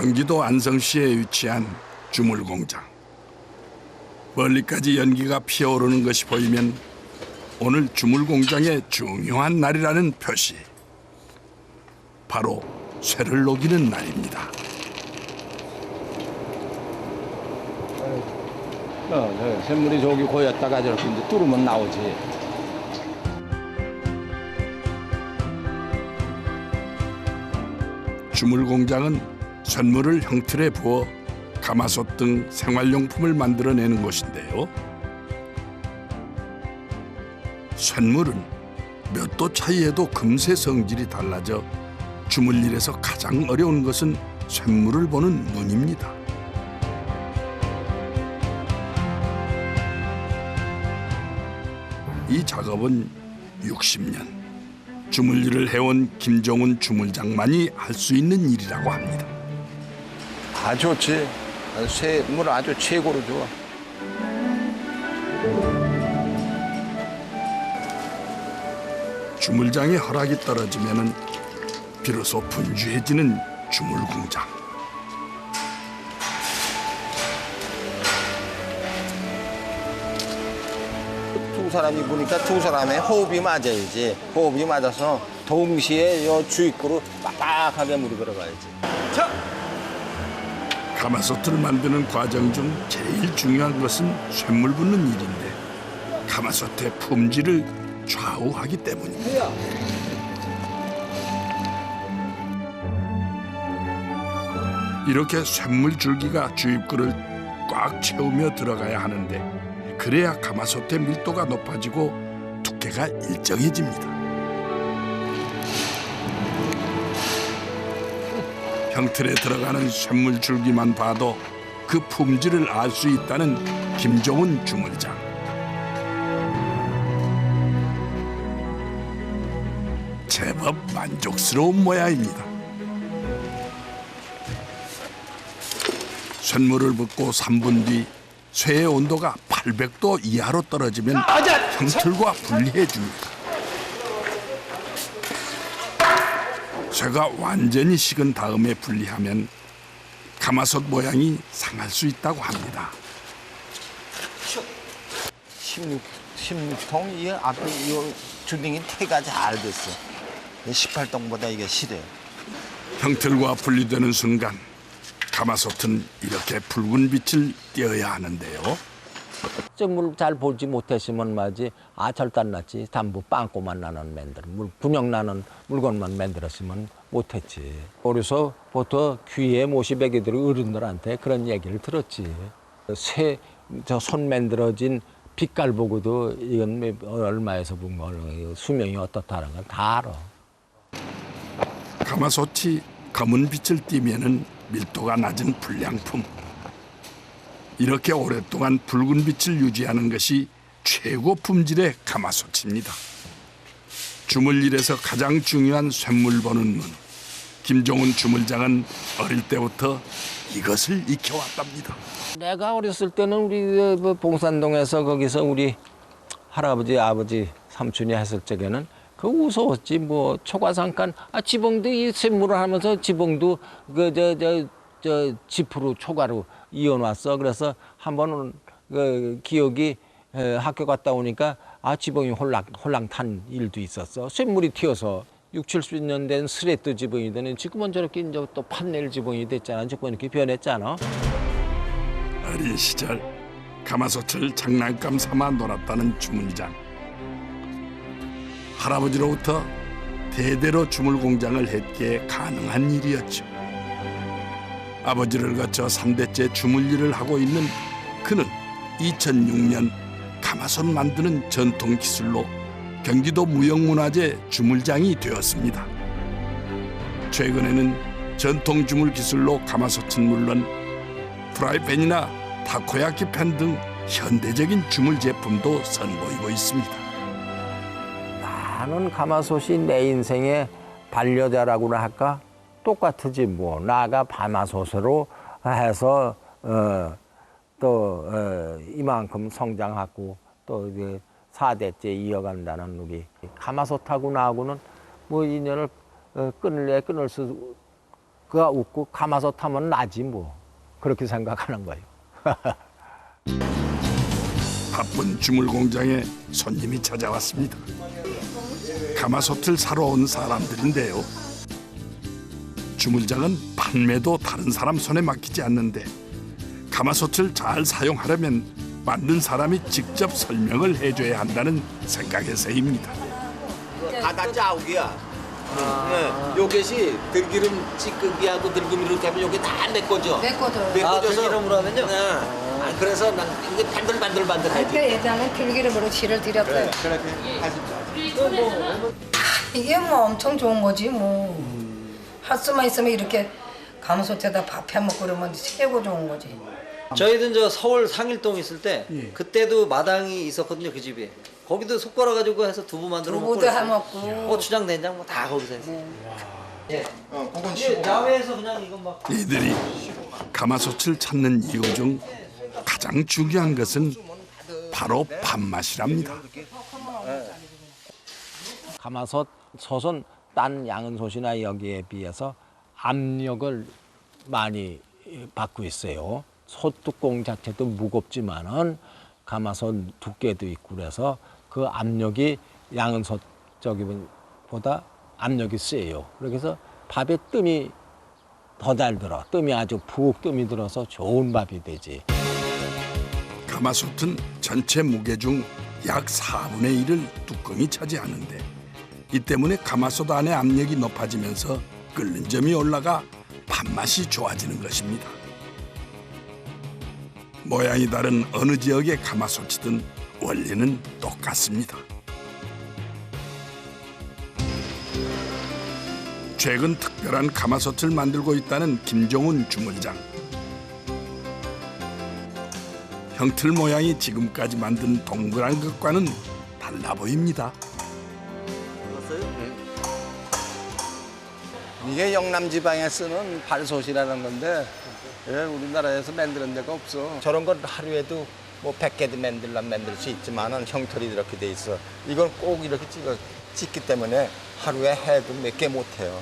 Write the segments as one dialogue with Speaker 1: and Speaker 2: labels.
Speaker 1: 경기도 안성시에 위치한 주물공장. 멀리까지 연기가 피어오르는 것이 보이면 오늘 주물공장의 중요한 날이라는 표시. 바로 쇠를 녹이는 날입니다.
Speaker 2: 샘물이 저기 고였다가 저렇게 이제 뚫으면 나오지.
Speaker 1: 주물공장은 쇳물을 형틀에 부어 가마솥 등 생활용품을 만들어내는 곳인데요. 쇳물은 몇 도 차이에도 금세 성질이 달라져 주물일에서 가장 어려운 것은 쇳물을 보는 눈입니다. 이 작업은 60년 주물일을 해온 김종훈 주물장만이 할 수 있는 일이라고 합니다.
Speaker 2: 좋지. 쇳물 아주 최고로 좋아.
Speaker 1: 주물장의 허락이 떨어지면은 비로소 분주해지는 주물공장.
Speaker 3: 두 사람이 보니까 두 사람의 호흡이 맞아야지. 호흡이 맞아서 동시에 요 주입구로 빡빡하게 물이 들어가야지.
Speaker 1: 가마솥을 만드는 과정 중 제일 중요한 것은 쇳물 붓는 일인데 가마솥의 품질을 좌우하기 때문입니다. 이렇게 쇳물 줄기가 주입구를 꽉 채우며 들어가야 하는데 그래야 가마솥의 밀도가 높아지고 두께가 일정해집니다. 형틀에 들어가는 쇳물 줄기만 봐도 그 품질을 알 수 있다는 김종훈 주물장. 제법 만족스러운 모양입니다. 쇳물을 붓고 3분 뒤 쇠의 온도가 800도 이하로 떨어지면 형틀과 분리해 줍니다. 쇠가 완전히 식은 다음에 분리하면 가마솥 모양이 상할 수 있다고 합니다.
Speaker 3: 16통 이 앞에 이 주둥이 태가 잘 됐어. 18통보다 이게 실해요.
Speaker 1: 형틀과 분리되는 순간 가마솥은 이렇게 붉은 빛을 띄어야 하는데요.
Speaker 4: 물 잘 보지 못했으면 말이지 절단 났지. 담부 빵꾸만 나는 만들 분영 나는 물건만 만들었으면 못했지. 그래서 보통 귀에 못이 베기들 어른들한테 그런 얘기를 들었지. 저 손 만들어진 빛깔 보고도 이건 얼마에서 본 거 수명이 어떻다는 건 다 알아.
Speaker 1: 가마솥이 검은 빛을 띠면은 밀도가 낮은 불량품. 이렇게 오랫동안 붉은 빛을 유지하는 것이 최고 품질의 가마솥입니다. 주물일에서 가장 중요한 쇳물 보는 눈. 김종훈 주물장은 어릴 때부터 이것을 익혀왔답니다.
Speaker 4: 내가 어렸을 때는 우리 봉산동에서 거기서 우리 할아버지, 아버지, 삼촌이 했을 적에는 그 무서웠지. 뭐 초과상간 지붕도 이 쇳물을 하면서 지붕도 저 지프로 초과로 이어놨어. 그래서 한 번은 기억이 학교 갔다 오니까 지붕이 홀랑 탄 일도 있었어. 쇳물이 튀어서 60, 70년 된 스레트 지붕이더니 지금은 저렇게 이제 또 판넬 지붕이 됐잖아. 지금 이렇게 변했잖아.
Speaker 1: 어린 시절 가마솥을 장난감 삼아 놀았다는 주물장. 할아버지로부터 대대로 주물공장을 했기에 가능한 일이었죠. 아버지를 거쳐 3대째 주물일을 하고 있는 그는 2006년 가마솥 만드는 전통 기술로 경기도 무형문화재 주물장이 되었습니다. 최근에는 전통 주물 기술로 가마솥은 물론 프라이팬이나 타코야키 팬 등 현대적인 주물 제품도 선보이고 있습니다.
Speaker 4: 나는 가마솥이 내 인생의 반려자라고나 할까? 똑같으지 뭐. 나가 가마솥으로 해서 이만큼 성장하고 또 이제 4대째 이어간다는 우리 가마솥하고 나하고는 뭐 인연을 끊을 수 그가 웃고 가마솥 하면 나지 뭐. 그렇게 생각하는 거예요.
Speaker 1: 바쁜 주물 공장에 손님이 찾아왔습니다. 가마솥을 사러 온 사람들인데요. 주물장은 판매도 다른 사람 손에 맡기지 않는데 가마솥을 잘 사용하려면 만든 사람이 직접 설명을 해줘야 한다는 생각에서입니다.
Speaker 3: 바다 자욱이야. 네, 요것이 들기름 찌끄기하고 들기름 이렇게 하면 요게 다 내 거죠.
Speaker 5: 내 거죠.
Speaker 3: 들기름으로 하면요. 네. 그래서 난 이게 반들반들반들하지.
Speaker 5: 그때 예전에 들기름으로 지를 드렸어요.
Speaker 3: 그렇게 하시죠.
Speaker 5: 이게 뭐 엄청 좋은 거지 뭐. 할 수만 있으면 이렇게 가마솥에다 밥 해먹고 그러면 최고 좋은 거지.
Speaker 6: 저희는 저 서울 상일동 있을 때 그때도 마당이 있었거든요, 그 집이. 거기도 속 걸어 가지고 해서 두부 만들어 먹고
Speaker 5: 두부도
Speaker 6: 그랬어요.
Speaker 5: 해먹고.
Speaker 6: 고추장, 된장 뭐 다 거기서 했어요. 예.
Speaker 3: 그건
Speaker 6: 이게 야외에서 그냥 이건 막
Speaker 1: 이들이 가마솥을 찾는 이유 중 가장 중요한 것은 바로 밥맛이랍니다.
Speaker 4: 가마솥은 딴 양은솥이나 여기에 비해서 압력을 많이 받고 있어요. 솥뚜껑 자체도 무겁지만은 가마솥 두께도 있고 그래서 그 압력이 양은솥 저기보다 압력이 세요. 그래서 밥에 뜸이 더 잘 들어. 뜸이 아주 푹 뜸이 들어서 좋은 밥이 되지.
Speaker 1: 가마솥은 전체 무게 중 약 4분의 1을 뚜껑이 차지하는데 이 때문에 가마솥 안의 압력이 높아지면서 끓는 점이 올라가 밥맛이 좋아지는 것입니다. 모양이 다른 어느 지역의 가마솥이든 원리는 똑같습니다. 최근 특별한 가마솥을 만들고 있다는 김종훈 주물장. 형틀 모양이 지금까지 만든 동그란 것과는 달라 보입니다.
Speaker 3: 이게 영남 지방에 쓰는 발솥이라는 건데 예, 우리나라에서 만드는 데가 없어. 저런 걸 하루에도 뭐 100개도 만들 수 있지만은 형틀이 이렇게 돼 있어. 이건 꼭 이렇게 찍기 때문에 하루에 해도 몇 개 못 해요.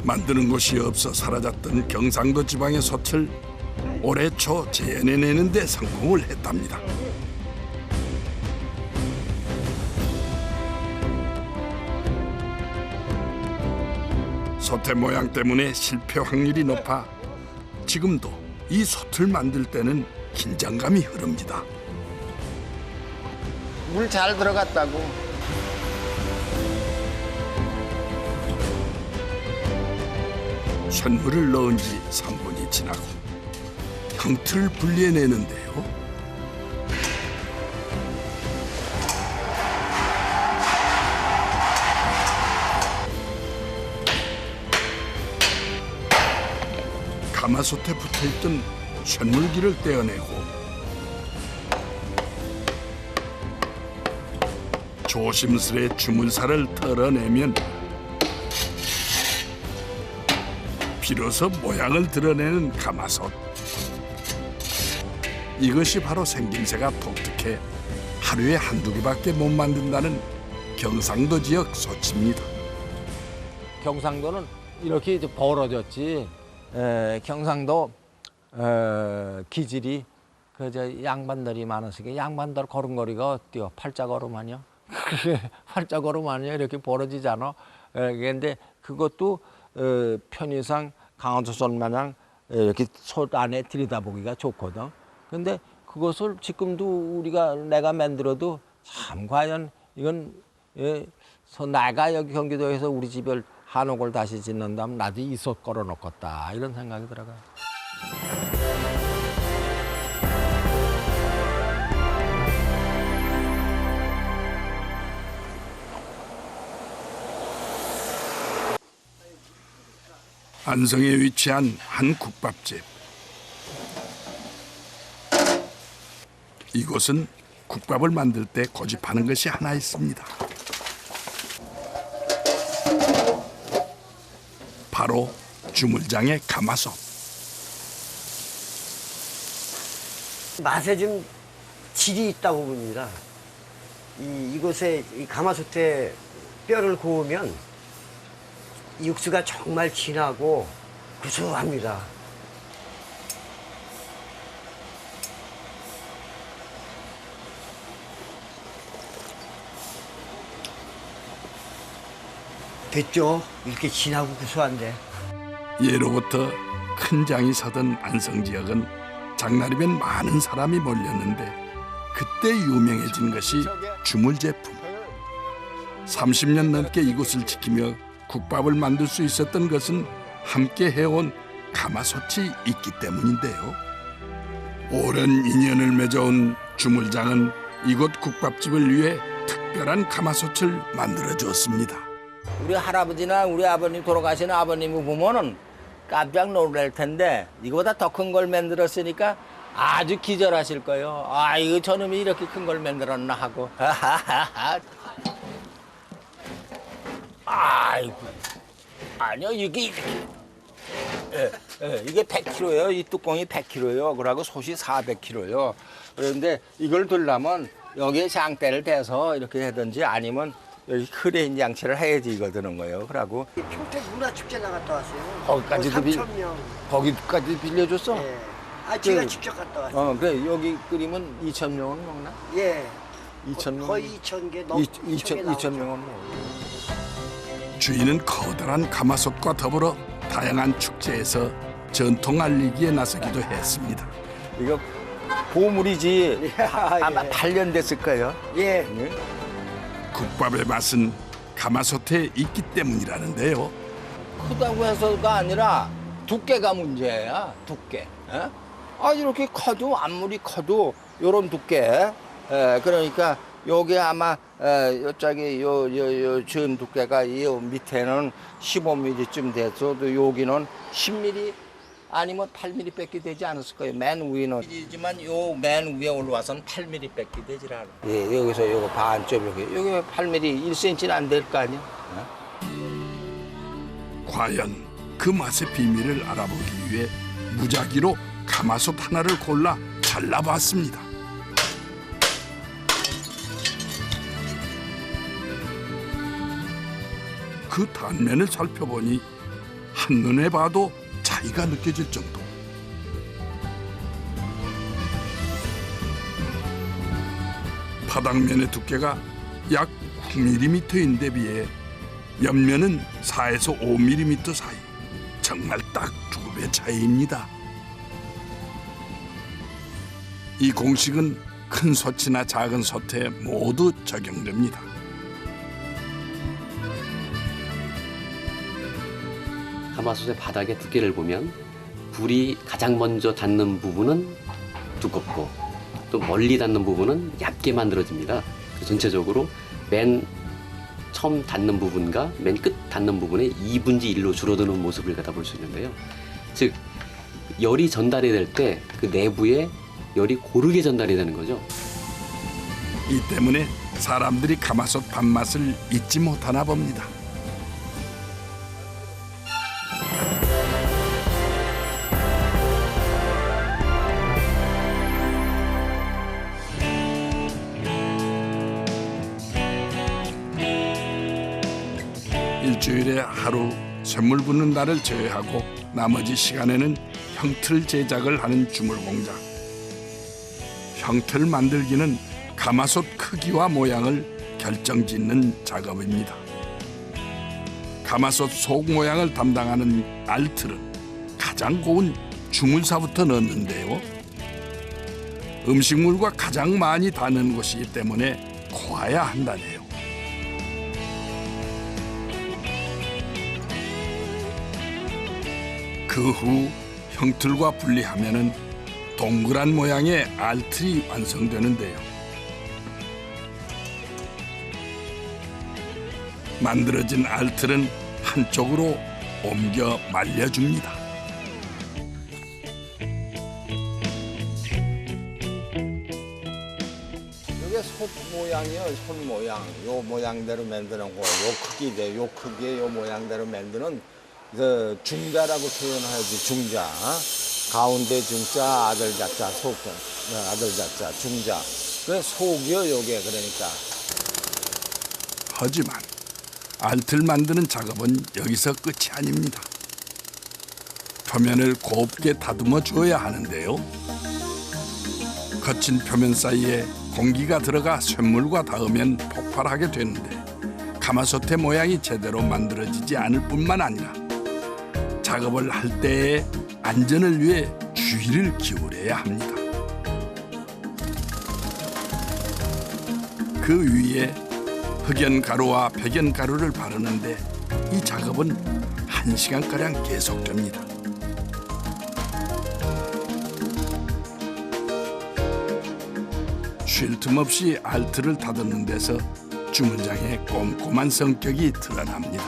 Speaker 1: 만드는 곳이 없어 사라졌던 경상도 지방의 솥을 올해 초 재현해내는 데 성공을 했답니다. 솥의 모양 때문에 실패 확률이 높아 지금도 이 솥을 만들 때는 긴장감이 흐릅니다.
Speaker 3: 물 잘 들어갔다고.
Speaker 1: 쇳물을 넣은 지 3분이 지나고 형틀을 분리해내는데요. 가마솥에 붙어있던 쇳물기를 떼어내고 조심스레 주물살을 털어내면 비로소 모양을 드러내는 가마솥. 이것이 바로 생김새가 독특해 하루에 한두 개밖에 못 만든다는 경상도 지역 솥입니다.
Speaker 4: 경상도는 이렇게 이제 벌어졌지. 경상도 기질이 그저 양반들이 많으시게 양반들 걸음걸이가 어때요? 팔자걸음 아니야? 팔자걸음 아니야? 이렇게 벌어지잖아. 그런데 그것도 편의상 강화도솥 마냥 이렇게 솥 안에 들여다보기가 좋거든. 근데 그것을 지금도 내가 만들어도 참 과연 이건 내가 여기 경기도에서 우리 집을 한옥을 다시 짓는다면 나도 이 솥 걸어놓겠다 이런 생각이 들어가요.
Speaker 1: 안성에 위치한 한 국밥집. 이곳은 국밥을 만들 때 고집하는 것이 하나 있습니다. 바로 주물장의 가마솥.
Speaker 7: 맛에 좀 질이 있다고 봅니다. 이곳에 이 가마솥에 뼈를 구우면 육수가 정말 진하고 구수합니다. 됐죠? 이렇게 진하고 구수한데.
Speaker 1: 예로부터 큰 장이 서던 안성 지역은 장날이면 많은 사람이 몰렸는데 그때 유명해진 것이 주물 제품. 30년 넘게 이곳을 지키며 국밥을 만들 수 있었던 것은 함께 해온 가마솥이 있기 때문인데요. 오랜 인연을 맺어온 주물장은 이곳 국밥집을 위해 특별한 가마솥을 만들어 주었습니다.
Speaker 3: 우리 할아버지나 우리 아버님 돌아가신 아버님을 보면은 깜짝 놀랄 텐데 이거보다 더 큰 걸 만들었으니까 아주 기절하실 거예요. 아, 이거 저놈이 이렇게 큰 걸 만들었나 하고. 아이고. 아니요, 이게 이게 100kg예요. 이 뚜껑이 100kg예요. 그러고 솥이 400kg예요. 그런데 이걸 들려면 여기에 장대를 대서 이렇게 하든지 아니면 여기 크레인 장치를 해야지 이거 드는 거예요. 그러고
Speaker 7: 평택 문화축제 나갔다 왔어요.
Speaker 3: 거기까지도
Speaker 7: 3,000명.
Speaker 3: 거기까지 빌려줬어?
Speaker 7: 예. 아, 제가
Speaker 3: 그-
Speaker 7: 직접 갔다 왔어요.
Speaker 3: 그래 여기 끓이면 2,000명은 먹나?
Speaker 7: 예.
Speaker 3: 2,000명?
Speaker 7: 거의 2,000개 넘
Speaker 3: 2,000명은 먹어.
Speaker 1: 주인은 커다란 가마솥과 더불어 다양한 축제에서 전통 알리기에 나서기도 했습니다.
Speaker 3: 이거 보물이지. 아마
Speaker 7: 예.
Speaker 3: 8년 됐을 거예요.
Speaker 7: 예.
Speaker 1: 국밥의 맛은 가마솥에 있기 때문이라는데요.
Speaker 3: 크다고 해서가 아니라 두께가 문제야. 두께. 예? 아 이렇게 커도 아무리 커도 요런 두께. 그러니까 여기 아마 요짝이 요 전 두께가 이 밑에는 15mm쯤 돼서도 여기는 10mm 아니면 8mm 뺏기 되지 않았을 거예요. 맨 위는. 이지만 요 맨 위에 올라와서는 8mm 뺏기 되질 않아. 예, 여기서 요거 반점 여기 8mm 1cm는 안 될 거 아니야.
Speaker 1: 과연 그 맛의 비밀을 알아보기 위해 무작위로 가마솥 하나를 골라 잘라봤습니다. 그 단면을 살펴보니 한눈에 봐도 차이가 느껴질 정도. 바닥면의 두께가 약 9mm인데 비해 옆면은 4에서 5mm 사이. 정말 딱 2배 차이입니다. 이 공식은 큰 솥이나 작은 솥에 모두 적용됩니다.
Speaker 8: 가마솥의 바닥의 두께를 보면 불이 가장 먼저 닿는 부분은 두껍고 또 멀리 닿는 부분은 얇게 만들어집니다. 전체적으로 맨 처음 닿는 부분과 맨 끝 닿는 부분의 2분의 1로 줄어드는 모습을 갖다 볼 수 있는데요. 즉 열이 전달이 될 때 그 내부에 열이 고르게 전달이 되는 거죠.
Speaker 1: 이 때문에 사람들이 가마솥 밥맛을 잊지 못하나 봅니다. 일주일에 하루 쇳물 붓는 날을 제외하고 나머지 시간에는 형틀 제작을 하는 주물 공장. 형틀 만들기는 가마솥 크기와 모양을 결정짓는 작업입니다. 가마솥 속 모양을 담당하는 알틀은 가장 고운 주물사부터 넣는데요. 음식물과 가장 많이 닿는 곳이기 때문에 고아야 한다네요. 그 후 형틀과 분리하면은 동그란 모양의 알틀이 완성되는데요. 만들어진 알틀은 한쪽으로 옮겨 말려줍니다.
Speaker 3: 이게 솥 모양이요, 솥 모양. 요 모양대로 만드는 거, 요 크기대, 요 크기에 요 모양대로 만드는 그 중자라고 표현하지, 중자. 가운데 중자, 아들 자자, 속, 아들 자자, 중자. 그 속이요, 요게 그러니까.
Speaker 1: 하지만 알틀 만드는 작업은 여기서 끝이 아닙니다. 표면을 곱게 다듬어 주어야 하는데요. 거친 표면 사이에 공기가 들어가 쇳물과 닿으면 폭발하게 되는데 가마솥의 모양이 제대로 만들어지지 않을 뿐만 아니라 작업을 할 때의 안전을 위해 주의를 기울여야 합니다. 그 위에 흑연가루와 백연가루를 바르는데 이 작업은 1시간가량 계속됩니다. 쉴 틈 없이 알틀을 다듬는 데서 주문장의 꼼꼼한 성격이 드러납니다.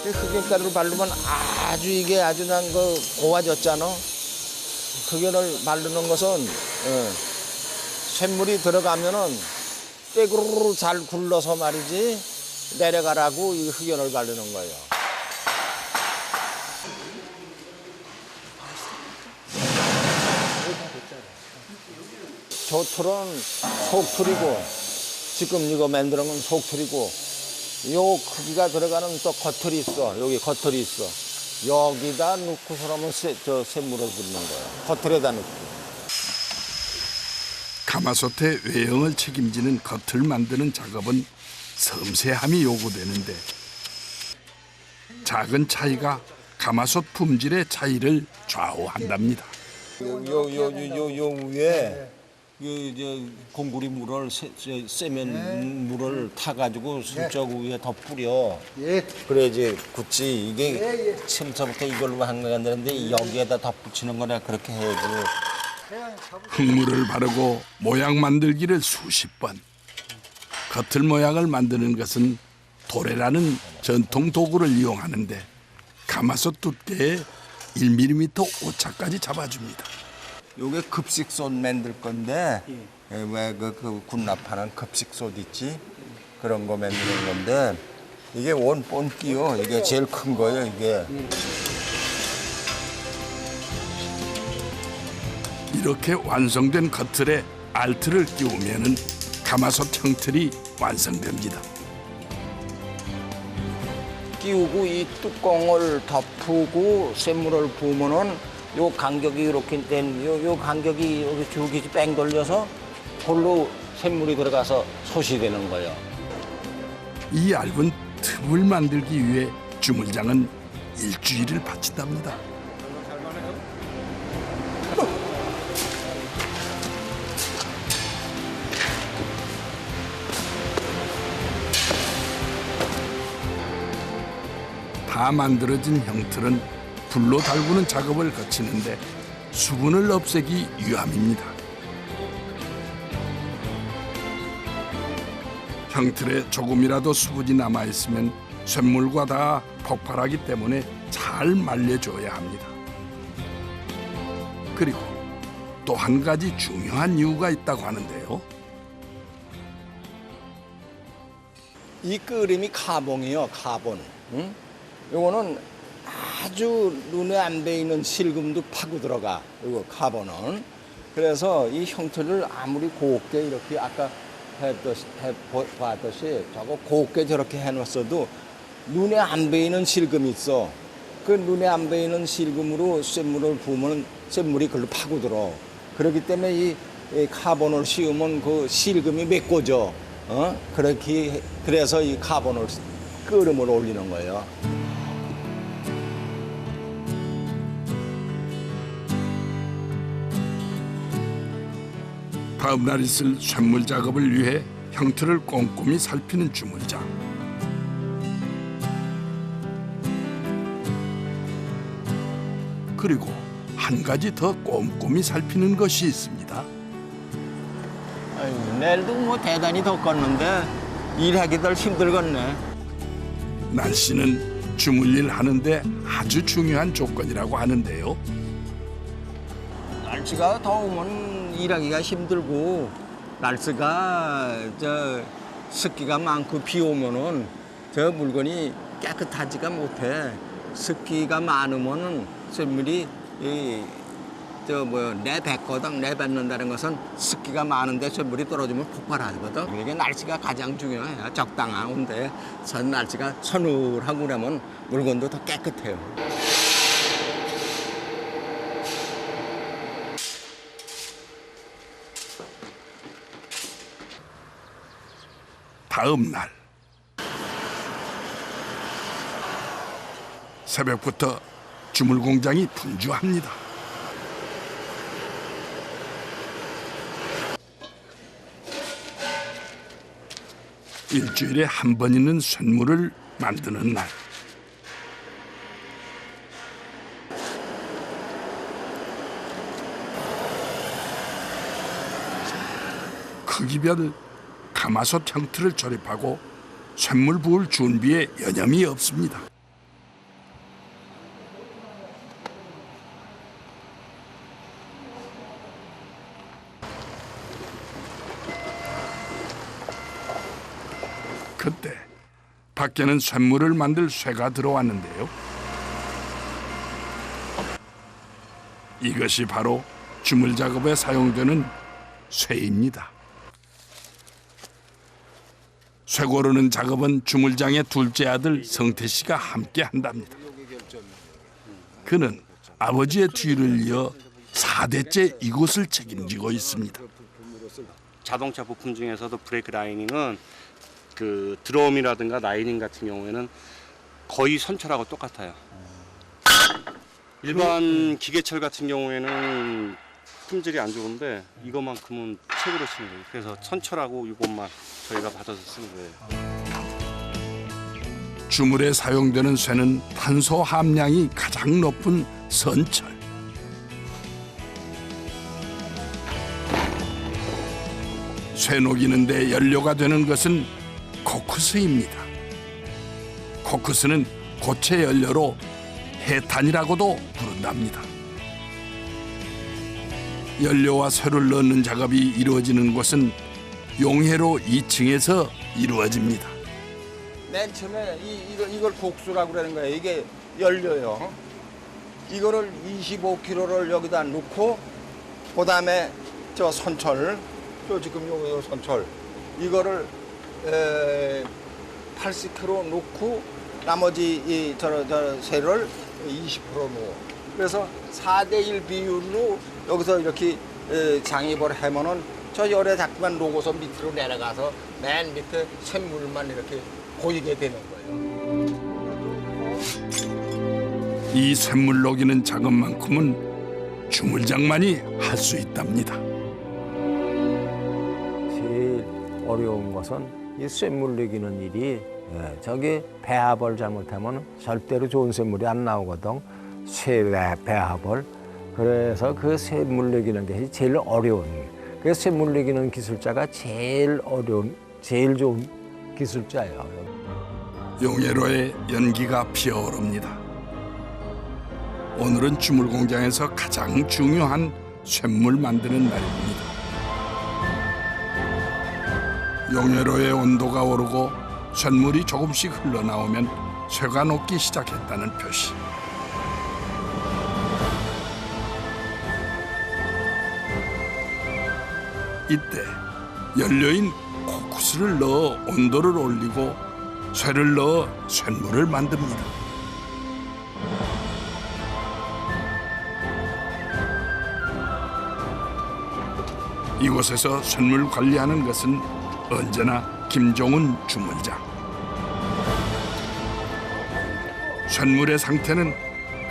Speaker 3: 흑연가루를 바르면 아주 난 거 고와졌잖아. 흑연을 바르는 것은 쇳물이 들어가면은 떼구르르 잘 굴러서 말이지 내려가라고 이 흑연을 바르는 거예요. 저 틀은 속틀이고 지금 이거 만드는 건 속틀이고 요 크기가 들어가는 또 겉틀이 있어. 여기 겉틀이 있어. 여기다 넣고서라면 쇳물을 붓는 거예요. 겉틀에다 넣고.
Speaker 1: 가마솥의 외형을 책임지는 겉을 만드는 작업은 섬세함이 요구되는데 작은 차이가 가마솥 품질의 차이를 좌우한답니다.
Speaker 3: 요 위에 공구리 물을 세면 물을 타가지고 슬쩍 위에 더 뿌려. 그래야지 굳이 이게 처음부터 이걸로 한 건 되는데 여기에다 덧붙이는 거나 그렇게 해야지.
Speaker 1: 흙물을 바르고 모양 만들기를 수십 번. 겉을 모양을 만드는 것은 도래라는 전통 도구를 이용하는데 가마솥 두께의 1mm 오차까지 잡아줍니다.
Speaker 3: 요게 급식솥 만들 건데 왜 그 군납하는 급식솥 있지? 그런 거 만드는 건데 이게 원본 끼요. 이게 제일 큰 거예요. 이게.
Speaker 1: 이렇게 완성된 겉틀에 알틀을 끼우면은 가마솥 형틀이 완성됩니다.
Speaker 3: 끼우고 이 뚜껑을 덮고 쇳물을 부으면은 요 간격이 이렇게 된 요 간격이 여기 줄기 뺑 돌려서 골로 쇳물이 들어가서 솥이 되는 거예요.
Speaker 1: 이 얇은 틈을 만들기 위해 주물장은 일주일을 바친답니다. 다 만들어진 형틀은 불로 달구는 작업을 거치는데 수분을 없애기 위함입니다. 형틀에 조금이라도 수분이 남아있으면 쇳물과 다 폭발하기 때문에 잘 말려줘야 합니다. 그리고 또 한 가지 중요한 이유가 있다고 하는데요.
Speaker 3: 이 끓임이 카본이요, 카본. 응? 요거는 아주 눈에 안 보이는 실금도 파고 들어가. 이거 카본은. 그래서 이 형틀을 아무리 곱게 이렇게 아까 해봤듯이 저거 곱게 저렇게 해놨어도 눈에 안 보이는 실금이 있어. 그 눈에 안 보이는 실금으로 쇳물을 부으면 쇳물이 그걸로 파고들어. 그렇기 때문에 이 카본을 씌우면 그 실금이 메꿔져. 그렇게 그래서 이 카본을 끓음을 올리는 거예요.
Speaker 1: 다음 날 있을 쇳물 작업을 위해 형틀을 꼼꼼히 살피는 주물장. 그리고 한 가지 더 꼼꼼히 살피는 것이 있습니다.
Speaker 3: 아유, 내일도 뭐 대단히 덥겠는데 일하기들 힘들겠네.
Speaker 1: 날씨는 주물일 하는데 아주 중요한 조건이라고 하는데요.
Speaker 3: 날씨가 더우면 일하기가 힘들고 날씨가 습기가 많고 비 오면은 저 물건이 깨끗하지가 못해. 습기가 많으면은 쇳물이 내 뱉거든 내 뱉는다는 것은 습기가 많은데 쇳물이 떨어지면 폭발하거든. 이게 날씨가 가장 중요해요. 적당한 온도에 날씨가 서늘하고 그러면 물건도 더 깨끗해요.
Speaker 1: 다음 날 새벽부터 주물 공장이 분주합니다. 일주일에 한 번 있는 쇳물을 만드는 날. 크기별 가마솥 형틀을 조립하고 쇳물 부을 준비에 여념이 없습니다. 그때 밖에는 쇳물을 만들 쇠가 들어왔는데요. 이것이 바로 주물 작업에 사용되는 쇠입니다. 쇠 고르는 작업은 주물장의 둘째 아들 성태 씨가 함께 한답니다. 그는 아버지의 뒤를 이어 4대째 이곳을 책임지고 있습니다.
Speaker 9: 자동차 부품 중에서도 브레이크 라이닝은 그 드럼이라든가 라이닝 같은 경우에는 거의 선철하고 똑같아요. 일반 기계철 같은 경우에는 품질이 안 좋은데 이것만큼은 최고로 쓰는 거예요. 그래서 선철하고 이것만 저희가 받아서 쓰는 거예요.
Speaker 1: 주물에 사용되는 쇠는 탄소 함량이 가장 높은 선철. 쇠 녹이는데 연료가 되는 것은 코크스입니다. 코크스는 고체 연료로 해탄이라고도 부른답니다. 연료와 쇠를 넣는 작업이 이루어지는 곳은 용해로 2층에서 이루어집니다.
Speaker 3: 맨 처음에 이걸 복수라고 그러는 거예요. 이게 연료요. 이거를 25kg를 여기다 넣고 그다음에 저 선철, 저 지금 요 선철 이거를 80kg 넣고 나머지 저 쇠를 20% 넣어. 그래서 4대1 비율로 여기서 이렇게 장입을 하면은 저 열에 자꾸만 녹아서 밑으로 내려가서 맨 밑에 쇳물만 이렇게 보이게 되는 거예요.
Speaker 1: 이 쇳물 녹이는 작업만큼은 주물장만이 할 수 있답니다.
Speaker 4: 제일 어려운 것은 이 쇳물 녹이는 일이 저기 배합을 잘못하면 절대로 좋은 쇳물이 안 나오거든. 배합을. 그래서 그 쇳물 녹이는 게 제일 어려운. 그래서 쇳물 녹이는 기술자가 제일 어려운, 제일 좋은 기술자예요.
Speaker 1: 용해로의 연기가 피어오릅니다. 오늘은 주물 공장에서 가장 중요한 쇳물 만드는 날입니다. 용해로의 온도가 오르고 쇳물이 조금씩 흘러나오면 쇠가 녹기 시작했다는 표시. 이때 연료인 코크스를 넣어 온도를 올리고 쇠를 넣어 쇳물을 만듭니다. 이곳에서 쇳물 관리하는 것은 언제나 김종훈 주물장. 쇳물의 상태는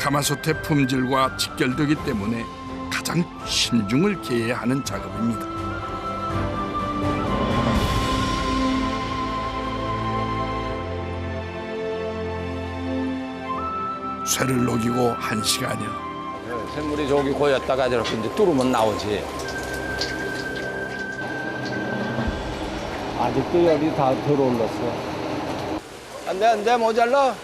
Speaker 1: 가마솥의 품질과 직결되기 때문에 가장 신중을 기해야 하는 작업입니다. 쇠를 녹이고 1시간여.
Speaker 2: 쇳물이 저기 고였다가 저렇게 이제 뚫으면 나오지.
Speaker 4: 아직도 열이 다 덜 올랐어.
Speaker 3: 안 돼, 모자라.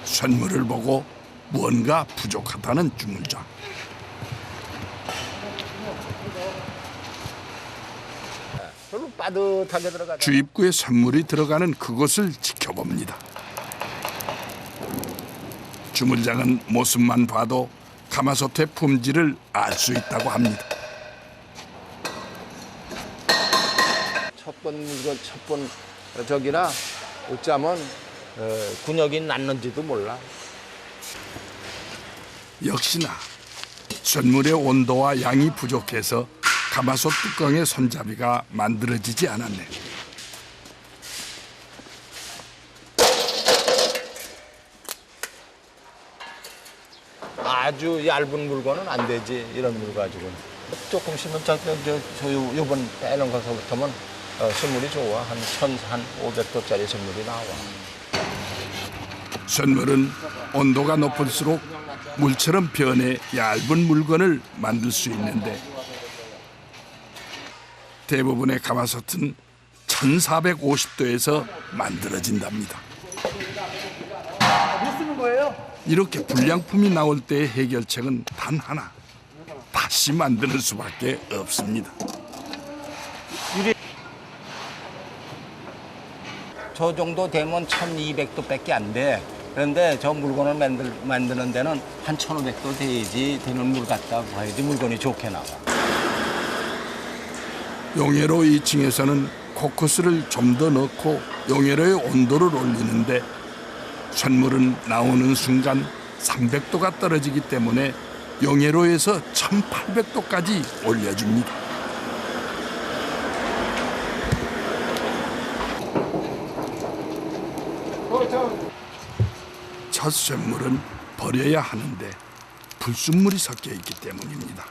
Speaker 1: 쇳물을 보고 무언가 부족하다는 주물장.
Speaker 3: 별로 빠듯하게 들어가.
Speaker 1: 주입구에 쇳물이 들어가는 그곳을 지켜봅니다. 주물장은 모습만 봐도 가마솥의 품질을 알 수 있다고 합니다.
Speaker 3: 첫 번 물건 첫 번 저기라 어쩌면 군역이 났는지도 몰라.
Speaker 1: 역시나 쇳물의 온도와 양이 부족해서 가마솥 뚜껑의 손잡이가 만들어지지 않았네.
Speaker 3: 아주 얇은 물건은 안 되지. 이런 물 가지고는. 조금 심은 요번 빼는 것부터는 쇳물이 좋아. 한 1,500도짜리 쇳물이 나와.
Speaker 1: 쇳물은 온도가 높을수록 물처럼 변해 얇은 물건을 만들 수 있는데 대부분의 가마솥은 1450도에서 만들어진답니다. 이렇게 불량품이 나올 때의 해결책은 단 하나. 다시 만드는 수밖에 없습니다.
Speaker 3: 저 정도 되면 1,200도밖에 안 돼. 그런데 저 물건을 만드는 데는 한 1,500도 돼야지 되는 물 갖다 봐야지 물건이 좋게 나와.
Speaker 1: 용해로 2층에서는 코코스를 좀 더 넣고 용해로의 온도를 올리는데 쇳물은 나오는 순간 300도가 떨어지기 때문에 용해로에서 1800도까지 올려줍니다. 첫 쇳물은 버려야 하는데 불순물이 섞여 있기 때문입니다.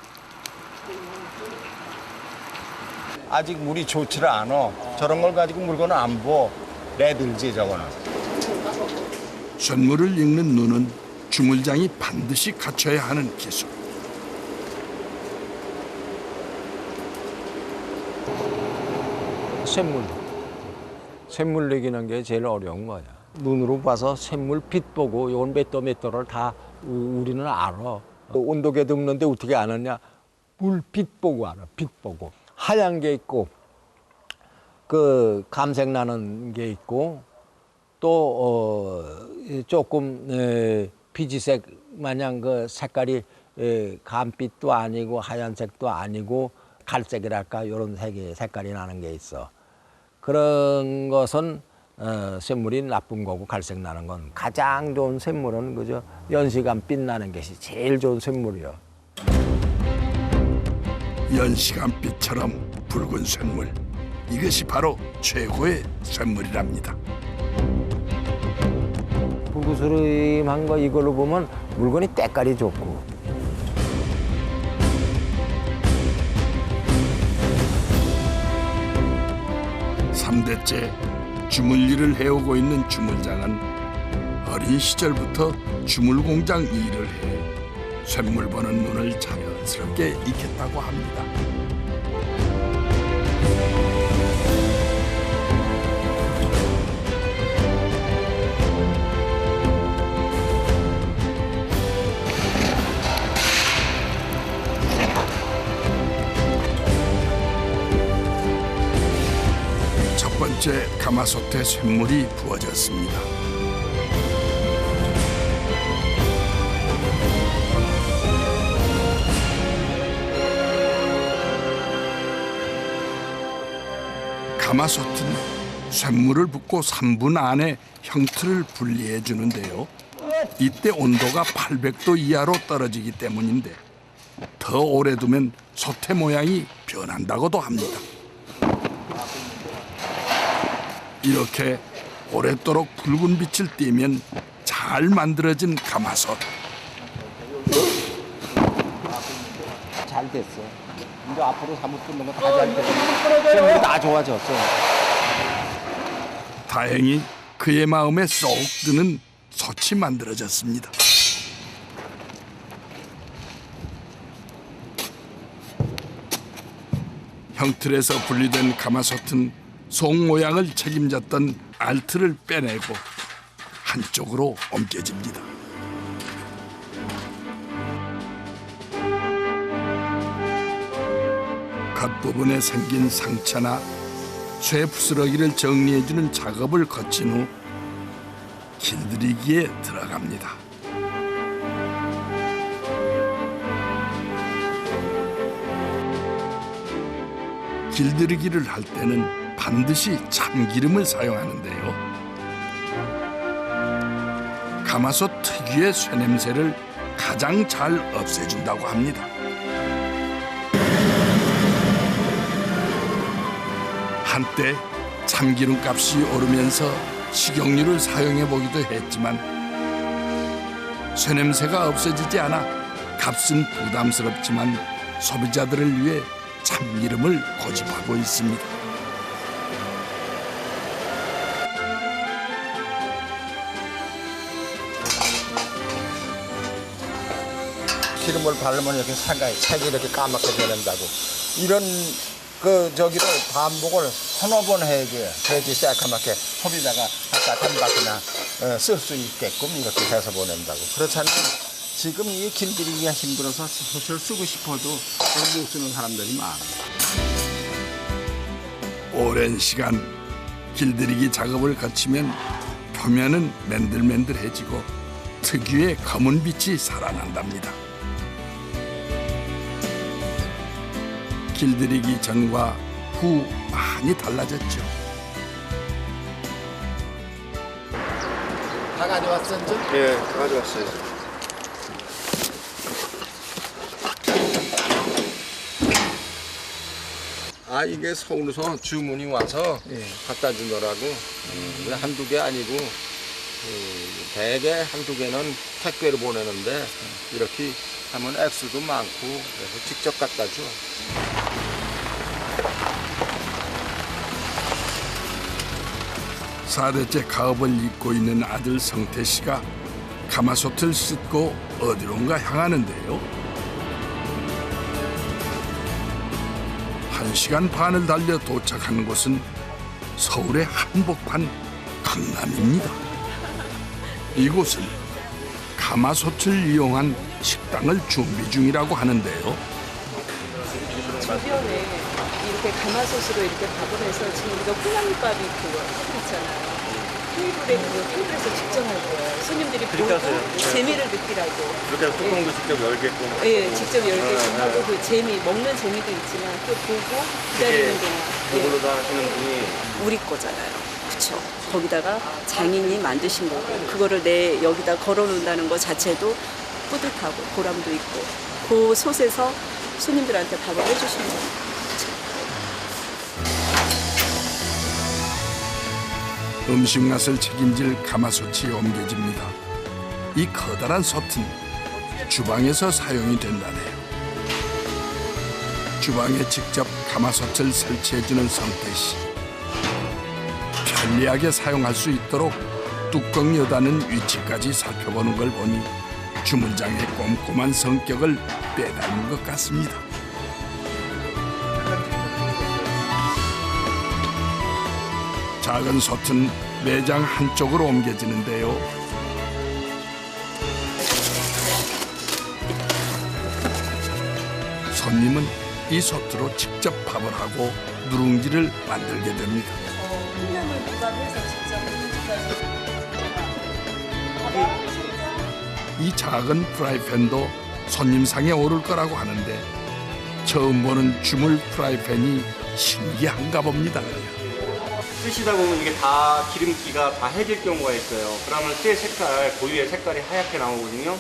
Speaker 3: 아직 물이 좋지를 않아. 저런 걸 가지고 물건을 안 보. 내들지 저거는.
Speaker 1: 쇳물을 읽는 눈은 주물장이 반드시 갖춰야 하는 기술.
Speaker 4: 쇳물 내기는 게 제일 어려운 거야. 눈으로 봐서 쇳물 빛 보고 이건 몇 도를 다 우리는 알아. 온도계 듬는데 어떻게 아느냐? 물빛 보고 알아. 빛 보고. 하얀 게 있고 그 감색 나는 게 있고 또 조금 피지색 마냥 그 색깔이 감빛도 아니고 하얀색도 아니고 갈색이랄까 이런 색깔이 나는 게 있어. 그런 것은 쇳물이 나쁜 거고 갈색 나는 건 가장 좋은 쇳물은 그저 연시간 빛 나는 것이 제일 좋은 쇳물이요.
Speaker 1: 연시간빛처럼 붉은 쇳물. 이것이 바로 최고의 쇳물이랍니다.
Speaker 4: 붉으스름한 거 이걸로 보면 물건이 때깔이 좋고.
Speaker 1: 삼대째 주물일을 해오고 있는 주물장은 어린 시절부터 주물공장 일을 해 쇳물 보는 눈을 자연스럽게 익혔다고 합니다. 첫 번째 가마솥에 쇳물이 부어졌습니다. 가마솥은 쇳물을 붓고 3분 안에 형틀을 분리해 주는데요. 이때 온도가 800도 이하로 떨어지기 때문인데 더 오래 두면 솥의 모양이 변한다고도 합니다. 이렇게 오랫도록 붉은 빛을 띠면 잘 만들어진 가마솥.
Speaker 3: 잘 됐어. 이제 앞으로 사뭇 뜯는 거 다 잘 됐어. 쇳물이 다 좋아졌어.
Speaker 1: 다행히 그의 마음에 쏙 드는 솥이 만들어졌습니다. 형틀에서 분리된 가마솥은 속 모양을 책임졌던 알틀을 빼내고 한쪽으로 옮겨집니다. 겉부분에 생긴 상처나 쇠 부스러기를 정리해주는 작업을 거친 후 길들이기에 들어갑니다. 길들이기를 할 때는 반드시 참기름을 사용하는데요. 가마솥 특유의 쇠냄새를 가장 잘 없애준다고 합니다. 한때 참기름 값이 오르면서 식용유를 사용해 보기도 했지만 쇠냄새가 없어지지 않아 값은 부담스럽지만 소비자들을 위해 참기름을 고집하고 있습니다.
Speaker 3: 기름을 바르면 이렇게 색이 이렇게 까맣게 변한다고. 이런 저기를 반복을 서너 번 해야지. 그래야지 새까맣게 소비자가 아까 한 바퀴나 쓸 수 있게끔 이렇게 해서 보낸다고. 그렇지 않으면 지금 이 길들이기가 힘들어서 사실 쓰고 싶어도 못 쓰는 사람들이 많아.
Speaker 1: 오랜 시간 길들이기 작업을 거치면 표면은 맨들맨들해지고 특유의 검은 빛이 살아난답니다. 길들이기 전과 후 많이 달라졌죠.
Speaker 3: 다 가져왔어 이제?
Speaker 9: 예, 가져왔어요.
Speaker 3: 아 이게 서울에서 주문이 와서 갖다 주느라고 한두 개 아니고 대개 한두 개는 택배로 보내는데 이렇게 하면 액수도 많고 그래서 직접 갖다 줘.
Speaker 1: 사대째 가업을 잇고 있는 아들 성태 씨가 가마솥을 씻고 어디론가 향하는데요. 1시간 반을 달려 도착한 곳은 서울의 한복판 강남입니다. 이곳은 가마솥을 이용한 식당을 준비 중이라고 하는데요.
Speaker 10: 주변에 이렇게 가마솥으로 이렇게 밥을 해서 지금 우리가 콩나물밥이 그거 하고 있잖아요. 테이블에 그 테이블에서 직접 할 거예요. 손님들이 보고 재미를 느끼라고.
Speaker 9: 그렇게 해서 뚜껑도 직접 열게끔.
Speaker 10: 예, 직접 열게끔 하고 그 재미 먹는 재미도 있지만 또 보고 기다리는 동안
Speaker 9: 이걸로 다 하시는 분이
Speaker 10: 우리 거잖아요. 그렇죠. 거기다가 장인이 만드신 거고 그거를 내 여기다 걸어놓는다는 거 자체도 뿌듯하고 보람도 있고 그 솥에서 손님들한테 밥을 해주시는 거예요.
Speaker 1: 음식 맛을 책임질 가마솥이 옮겨집니다. 이 커다란 솥은 주방에서 사용이 된다네요. 주방에 직접 가마솥을 설치해주는 성태 씨. 편리하게 사용할 수 있도록 뚜껑 여다는 위치까지 살펴보는 걸 보니 주물장의 꼼꼼한 성격을 빼닮은 것 같습니다. 작은 솥은 매장 한쪽으로 옮겨지는데요. 손님은 이 솥으로 직접 밥을 하고 누룽지를 만들게 됩니다.
Speaker 10: 콩나물 누밥해서 직접
Speaker 1: 이 작은 프라이팬도 손님상에 오를 거라고 하는데 처음 보는 주물 프라이팬이 신기한가 봅니다.
Speaker 9: 쓰시다 보면 이게 다 기름기가 다 해질 경우가 있어요. 그러면 쇠 색깔, 고유의 색깔이 하얗게 나오거든요.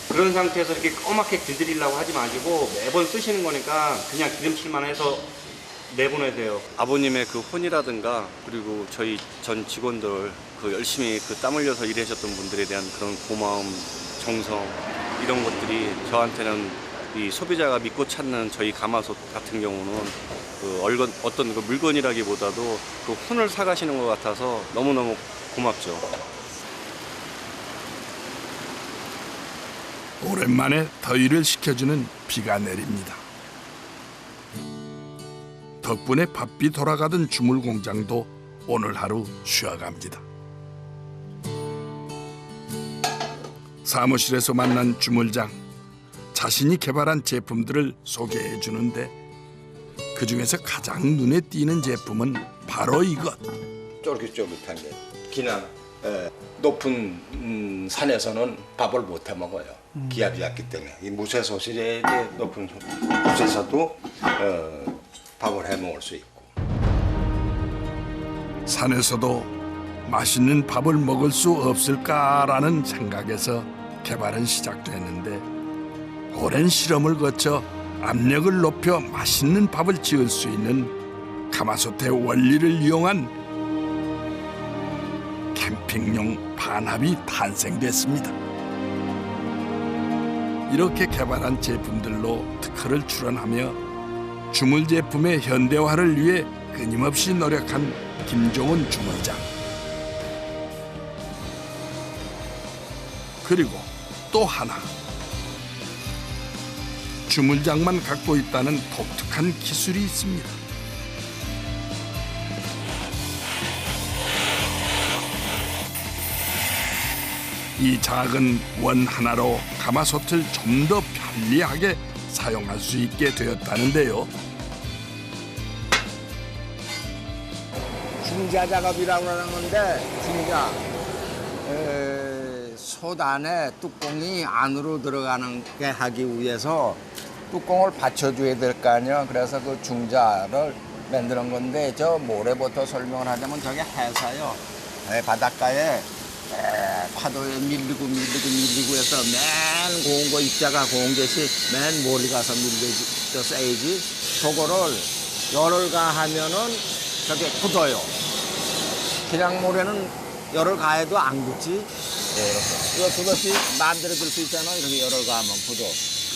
Speaker 9: 그런 상태에서 이렇게 까맣게 길들이려고 하지 마시고 매번 쓰시는 거니까 그냥 기름칠만 해서 내보내세요. 아버님의 그 혼이라든가 그리고 저희 전 직원들 그 열심히 그 땀 흘려서 일하셨던 분들에 대한 그런 고마움, 정성 이런 것들이 저한테는 이 소비자가 믿고 찾는 저희 가마솥 같은 경우는 그 어떤 그 물건이라기보다도 그 혼을 사가시는 것 같아서 너무너무 고맙죠.
Speaker 1: 오랜만에 더위를 식혀주는 비가 내립니다. 덕분에 바삐 돌아가던 주물 공장도 오늘 하루 쉬어갑니다. 사무실에서 만난 주물장, 자신이 개발한 제품들을 소개해 주는데 그 중에서 가장 눈에 띄는 제품은 바로 이것.
Speaker 3: 쫄깃쫄깃한 게 그냥 높은 산에서는 밥을 못 해 먹어요. 기압이 약기 때문에 이 무쇠솥이 높은 곳에서도 밥을 해 먹을 수 있고.
Speaker 1: 산에서도 맛있는 밥을 먹을 수 없을까라는 생각에서 개발은 시작됐는데 오랜 실험을 거쳐 압력을 높여 맛있는 밥을 지을 수 있는 가마솥의 원리를 이용한 캠핑용 반합이 탄생됐습니다. 이렇게 개발한 제품들로 특허를 출원하며 주물 제품의 현대화를 위해 끊임없이 노력한 김종훈 주물장. 그리고 또 하나. 주물장만 갖고 있다는 독특한 기술이 있습니다. 이 작은 원 하나로 가마솥을 좀 더 편리하게 사용할 수 있게 되었다는데요.
Speaker 3: 중자 작업이라고 하는 건데 중자 솥 안에 뚜껑이 안으로 들어가는 게 하기 위해서 뚜껑을 받쳐줘야 될 거 아니야. 그래서 그 중자를 만드는 건데 저 모래부터 설명을 하자면 저게 해사요. 바닷가에 파도에 밀리고 해서 맨 고운 거 입자가 고운 것이 맨 멀리 가서 쌓이지. 저거를 열을 가하면은 저게 굳어요. 그냥 모래는 열을 가해도 안 굳지. 이렇게. 그것이 만들어질 수 있잖아. 이렇게 열을 가하면 굳어.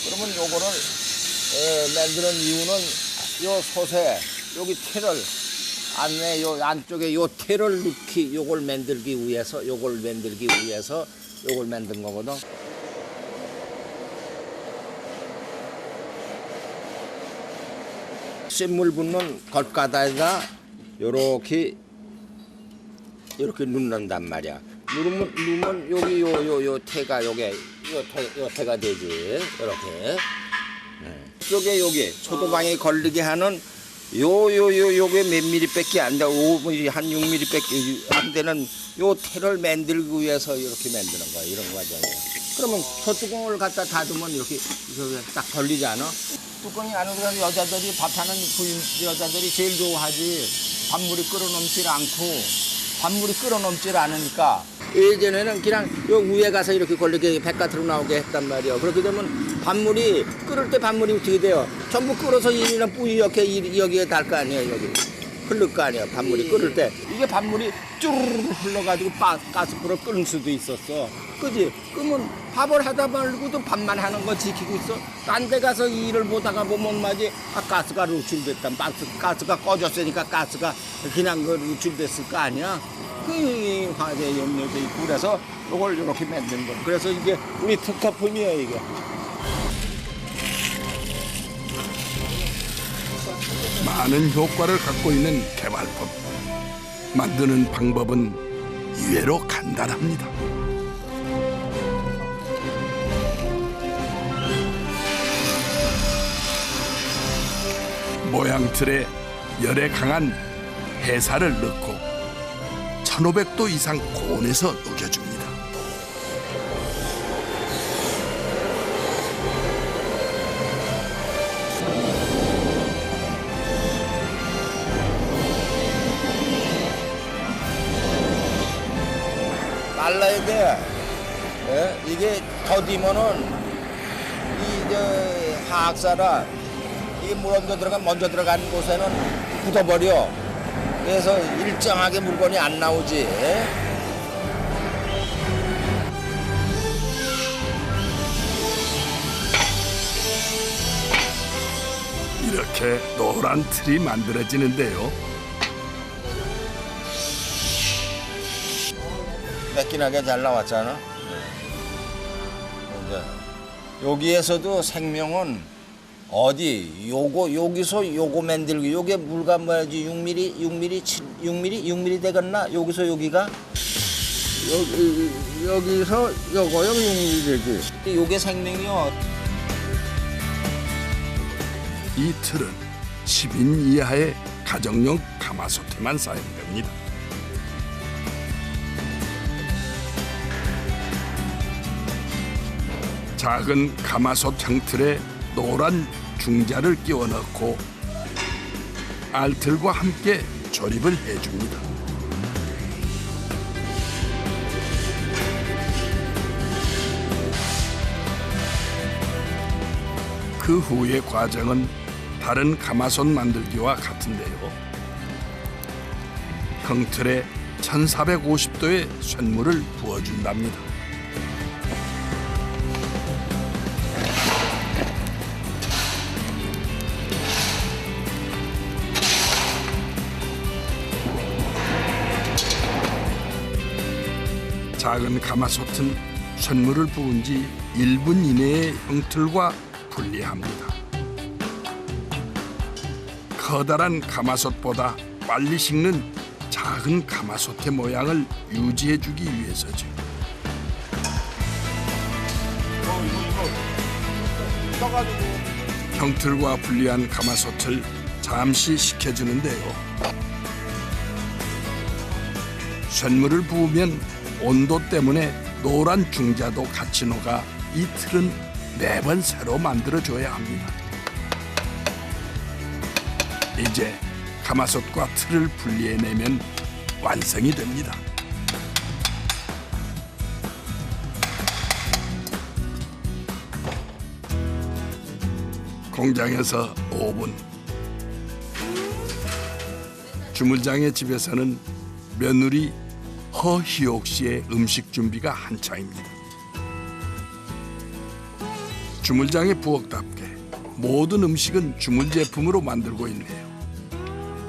Speaker 3: 그러면 요거를 만드는 이유는 요 솥에 여기 틀을 안에 요 안쪽에 요 틀을 넣기 요걸 만들기 위해서 요걸 만든 거거든. 쇳물 붓는 겉가다에다 요렇게 넣는단 말이야. 누르면 여기 요 태가 요 태가 되지. 이렇게. 쪽에 여기 소도방에 걸리게 하는 요게 몇 미리밖에 안 돼. 한 6미리밖에 안 되는 요 태를 만들기 위해서 이렇게 만드는 거야. 이런 과정이야. 그러면 소뚜껑을 갖다 닫으면 이렇게 딱 걸리잖아. 뚜껑이 안으로 가서 여자들이 밥하는 부인 여자들이 제일 좋아하지. 밥물이 끓어넘질 않고. 밥물이 끓어넘질 않으니까 예전에는 그냥 요 위에 가서 이렇게 걸리게 바깥으로 나오게 했단 말이에요. 그렇게 되면 밥물이 끓을 때 밥물이 어떻게 돼요? 전부 끓어서 이나 뿌이 여기에 달 거 아니에요. 여기 흐를 거 아니에요. 밥물이 끓을 때 이게 밥물이 쭈르르 흘러가지고 가스불을 끓을 수도 있었어. 그지? 그러면 밥을 하다 말고도 밥만 하는 거 지키고 있어. 딴 데 가서 일을 보다가 보면 말이지 가스가 누출됐다. 가스가 꺼졌으니까 가스가 그냥 그 누출됐을 거 아니야. 그 화재 염려돼 있고 그래서 이걸 이렇게 만든 거. 그래서 이게 우리 특허품이에요 이게.
Speaker 1: 많은 효과를 갖고 있는 개발품. 만드는 방법은 의외로 간단합니다. 모양 틀에 열에 강한 해사를 넣고 1500도 이상 고온에서 녹여줍니다.
Speaker 3: 말라야 돼. 이게 더디면은 이 화학사라 이게 먼저 들어가는 곳에는 굳어버려. 그래서 일정하게 물건이 안 나오지.
Speaker 1: 이렇게 노란 틀이 만들어지는데요.
Speaker 3: 매끈하게 잘 나왔잖아. 이제 여기에서도 생명은 어디 여기서 요거 만들기 요게 물감 뭐야지 6mm 되겠나? 여기서 여기가 여기서 요거요 6mm 되지. 요게 생명이요.
Speaker 1: 이 틀은 10인 이하의 가정용 가마솥에만 사용됩니다. 작은 가마솥 형틀에 노란 중자를 끼워 넣고 알틀과 함께 조립을 해줍니다. 그 후의 과정은 다른 가마솥 만들기와 같은데요. 형틀에 1450도의 쇳물을 부어준답니다. 작은 가마솥은 쇳물을 부은 지 1분 이내에 형틀과 분리합니다. 커다란 가마솥보다 빨리 식는 작은 가마솥의 모양을 유지해주기 위해서죠. 형틀과 분리한 가마솥을 잠시 식혀주는데요. 쇳물을 부으면 온도 때문에 노란 중자도 같이 녹아 이 틀은 매번 새로 만들어줘야 합니다. 이제 가마솥과 틀을 분리해내면 완성이 됩니다. 공장에서 5분. 주물장의 집에서는 며느리 허희옥 씨의 음식 준비가 한창입니다. 주물장의 부엌답게 모든 음식은 주물 제품으로 만들고 있네요.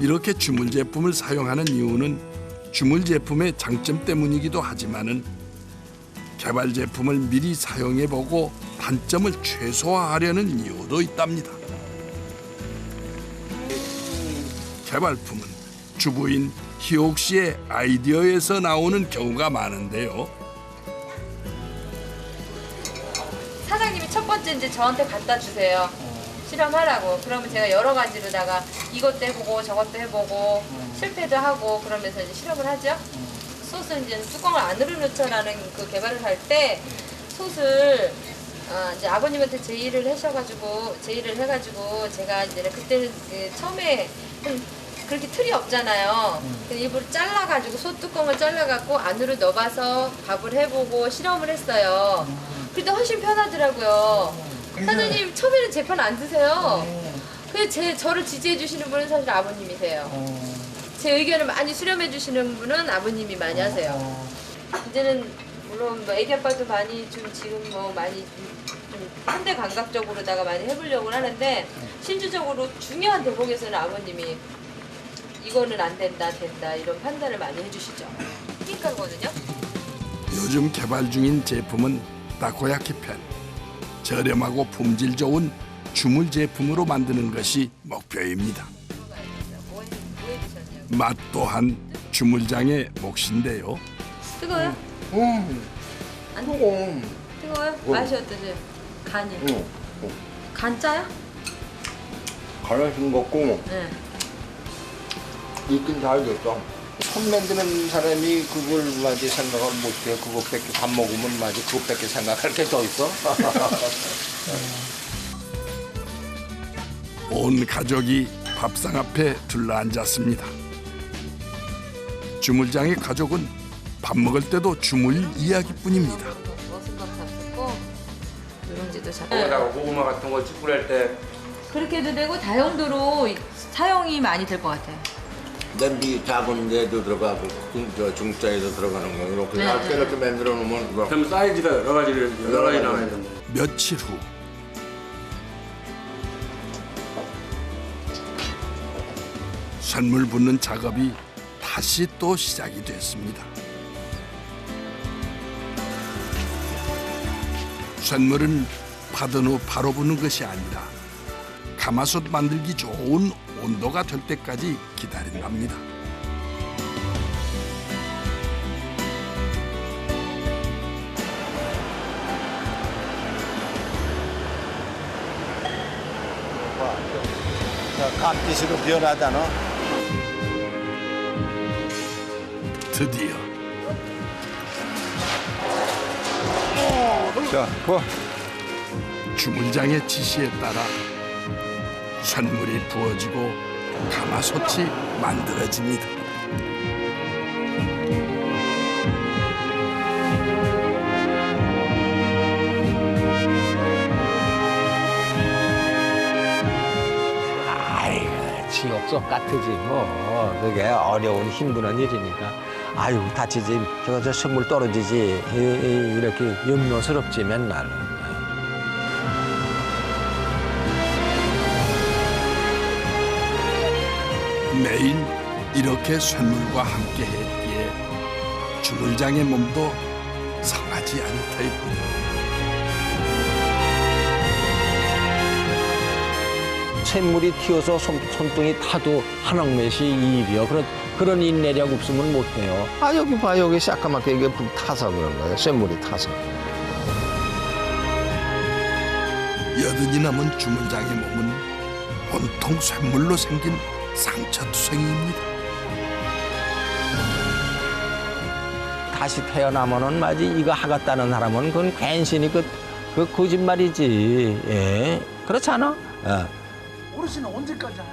Speaker 1: 이렇게 주물 제품을 사용하는 이유는 주물 제품의 장점 때문이기도 하지만은 개발 제품을 미리 사용해보고 단점을 최소화하려는 이유도 있답니다. 개발품은 주부인 희옥 씨의 아이디어에서 나오는 경우가 많은데요.
Speaker 11: 사장님이 첫 번째 이제 저한테 갖다 주세요. 실험하라고. 그러면 제가 여러 가지로다가 이것도 해보고 저것도 해보고 실패도 하고 그러면서 이제 실험을 하죠. 솥은 이제 뚜껑을 안으로 넣자라는 그 개발을 할 때 솥을 이제 아버님한테 제의를 해가지고 제가 이제 그때는 처음에 그렇게 틀이 없잖아요. 일부러 잘라가지고 솥 뚜껑을 잘라갖고 안으로 넣어봐서 밥을 해보고 실험을 했어요. 그래도 훨씬 편하더라고요. 사장님 처음에는 제 편 안 드세요. 그래서 저를 지지해 주시는 분은 사실 아버님이세요. 제 의견을 많이 수렴해 주시는 분은 아버님이 많이 하세요. 이제는 물론 뭐 애기 아빠도 많이 좀 지금 뭐 많이 좀 현대 감각적으로다가 많이 해보려고 하는데 실질적으로 중요한 대목에서는 아버님이 이거는 안 된다 이런 판단을 많이 해주시죠. 핑크거든요.
Speaker 1: 요즘 개발 중인 제품은 다코야키 편. 저렴하고 품질 좋은 주물 제품으로 만드는 것이 목표입니다. 맛 또한 주물장의 몫인데요.
Speaker 11: 뜨거워요? 안
Speaker 3: 뜨거워.
Speaker 11: 뜨거워요? 맛이 어떠세요? 간이? 간 짜요?
Speaker 3: 간을 싱겁고
Speaker 11: 네.
Speaker 3: 익긴 잘 됐어. 손 만드는 사람이 그걸 마치 생각을 못해. 그것밖에 밥 먹으면 마치 그것밖에 생각할 게 더 있어.
Speaker 1: 온 가족이 밥상 앞에 둘러앉았습니다. 주물장의 가족은 밥 먹을 때도 주물 이야기뿐입니다.
Speaker 11: 머슴밥 잡수고 누룽지도 잡고
Speaker 9: 거기다가 고구마 같은 거 찌푸릴 때
Speaker 11: 그렇게 해도 되고 다용도로 사용이 많이 될 것 같아요.
Speaker 3: 냄비 작은 데도 들어가고 중짜에도 들어가는 거 이렇게
Speaker 11: 네,
Speaker 3: 얇게
Speaker 11: 네.
Speaker 3: 이렇게 만들어 놓으면 그거.
Speaker 9: 그럼 사이즈가 여러 가지 나와야 되는데
Speaker 1: 며칠 후 쇳물 붓는 작업이 다시 또 시작이 됐습니다. 쇳물은 받은 후 바로 붓는 것이 아니라 가마솥 만들기 좋은 온도가 될 때까지 기다린답니다.
Speaker 3: 깜빛으로 변하잖아.
Speaker 1: 드디어
Speaker 3: 자, 뭐.
Speaker 1: 주물장의 지시에 따라 쇳물이 부어지고 가마솥이 만들어집니다.
Speaker 4: 아이고, 지옥속 같으지 뭐. 그게 어려운 힘드는 일이니까. 아유, 다치지. 저 선물 떨어지지. 이렇게 염려스럽지 맨날.
Speaker 1: 매일 이렇게 쇳물과 함께 했기에 주물장의 몸도 상하지 않을 터입니다.
Speaker 4: 쇳물이 튀어서 손등이 타도 한억몇이 일이요. 그런 인내력 없으면 못 돼요.
Speaker 3: 아 여기 봐 여기 새까맣게 이게 불 타서 그런 거예요. 쇳물이 타서.
Speaker 1: 여든이 넘은 주물장의 몸은 온통 쇳물로 생긴 상처투성이입니다.
Speaker 4: 다시 태어나면은 마지 이거 하겠다는 사람은 그건 괜시니 그 거짓말이지. 예. 그렇지 않아? 예.
Speaker 7: 어르신은 언제까지 해요?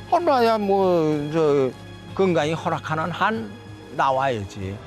Speaker 4: 얼마야 뭐 저 건강이 허락하는 한 나와야지.